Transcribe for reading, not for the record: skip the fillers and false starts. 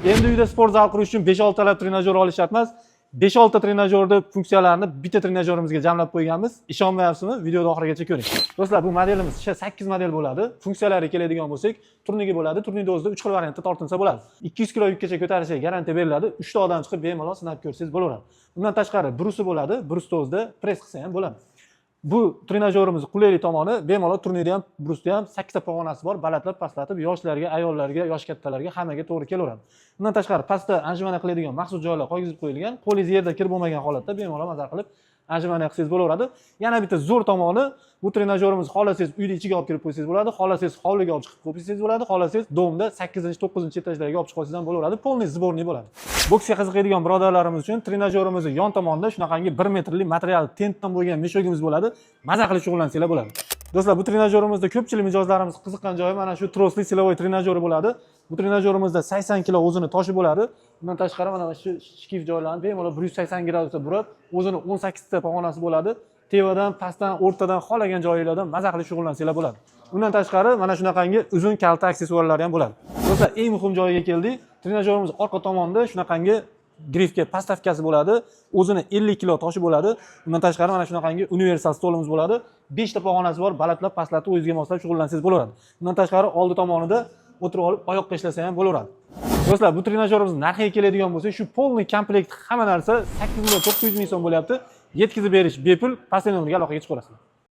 Endi uyda sport zal qurish uchun 5-6 talab trenajyor olish shart emas. 5-6 trenajyorning funksiyalarini bitta trenajyorimizga jamlab qo'yganmiz. Ishonmayapsizmi? Videoni oxirigacha ko'ring. Do'stlar, bu modelimiz 8 model bo'ladi. Funksiyalariga keladigan bo'lsak, turnigi bo'ladi. Turnikda o'zida 3 xil variantda tortinsa bo'ladi. 200 kg yukgacha ko'tarishiga garantiya beriladi. 3 ta odam chiqib bemalol sinab ko'rsangiz bo'laveradi. Undan tashqari brusi bo'ladi. Brusda o'zida press qilsa ham bo'ladi. Bu trenajyorimiz qulaylik tomoni, bemalol turnirda ham, brusda ham 8 ta pog'onasi bor, balatlab pastlatib yoshlarga, ayollarga, yosh kattalarga hammaga to'g'ri kelaveradi. Undan tashqari pastda anjumana qiladigan maxsus joylar qo'yib qo'yilgan, qo'lingiz yerda kirib bo'lmagan holatda bemalol maza qilib anjumana qilsangiz bo'laveradi. Yana bitta zo'r tomoni, bu trenajyorimiz xolasangiz uyda ichiga olib kirib qo'ysangiz bo'ladi, xolasangiz hovliga olib chiqib qo'ysangiz bo'ladi, xolasangiz domda 8-9 etajlarga olib chiqib qo'ysangiz ham bo'laveradi. Polniy sborniy bo'ladi. Boksga qiziqadigan birodarlarimiz uchun trenajyorimizning yon tomonida shunaqangi 1 metrlik material tentdan bo'lgan meshogimiz bo'ladi. Maza qilib shug'ullansanglar bo'ladi. Do'stlar, bu trenajyorimizda ko'pchilik mijozlarimiz qiziqqan joyi mana shu trosli silovoy trenajyor bo'ladi. Bu trenajyorimizda 80 kg o'zini toshi bo'ladi. Undan tashqari mana shu shkif joylarni bemalol 180 gradusda burib, o'zini 18 ta pog'onasi bo'ladi. Tevadan, pastdan, o'rtadan xolagan joylardan maza qilib shug'ullansanglar bo'ladi. Undan tashqari mana shunaqangi uzun kalta aksessuarlari ham bo'ladi. Do'stlar, eng muhim joyiga keldik. Trenajyorimiz orqa tomonda shunaqangi grifga pastavkasi bo'ladi. O'zini 50 kg toshi bo'ladi. Undan tashqari mana shunaqangi universal stolimiz bo'ladi. 5 ta pog'onasi bor, balatlab pastlatib o'zingizga moslab shug'ullansangiz bo'laveradi. Undan tashqari oldi tomonida o'tirib olib oyoqqa ishlasa ham bo'laveradi. Do'stlar, bu trenajyorimiz narxiga keladigan bo'lsa, shu polniy komplekt hamma narsa 8 million 900 ming so'm bo'lyapti. Yetkazib berish bepul, pastdan nomerga aloqaga chiqaverasizlar.